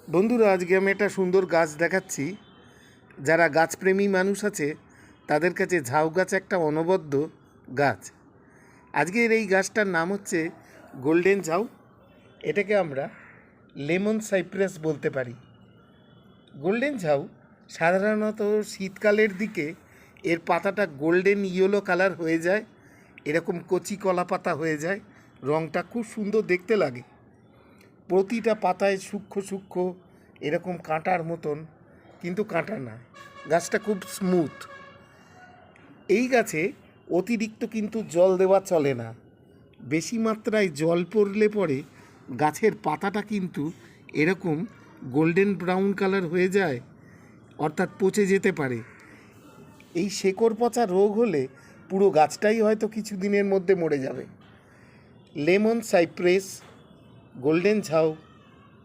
বন্ধুরা, আজকে আমি একটা সুন্দর গাছ দেখাচ্ছি। যারা গাছপ্রেমী মানুষ আছে তাদের কাছে ঝাউ গাছ একটা অনবদ্য গাছ। আজকের এই গাছটার নাম হচ্ছে গোল্ডেন ঝাউ। এটাকে আমরা লেমন সাইপ্রাস বলতে পারি। গোল্ডেন ঝাউ সাধারণত শীতকালের দিকে এর পাতাটা গোল্ডেন ইয়েলো কালার হয়ে যায়, এরকম কচি কলা পাতা হয়ে যায়, রঙটা খুব সুন্দর দেখতে লাগে। প্রতিটা পাতায় সূক্ষ্ম সূক্ষ্ম এরকম কাঁটার মতন, কিন্তু কাঁটা না, গাছটা খুব স্মুথ। এই গাছে অতিরিক্ত কিন্তু জল দেওয়া চলে না। বেশি মাত্রায় জল পড়লে পরে গাছের পাতাটা কিন্তু এরকম গোল্ডেন ব্রাউন কালার হয়ে যায়, অর্থাৎ পচে যেতে পারে। এই শেকড় পচা রোগ হলে পুরো গাছটাই হয়তো কিছু দিনের মধ্যে মরে যাবে। লেমন সাইপ্রেস, গোল্ডেন ঝাউ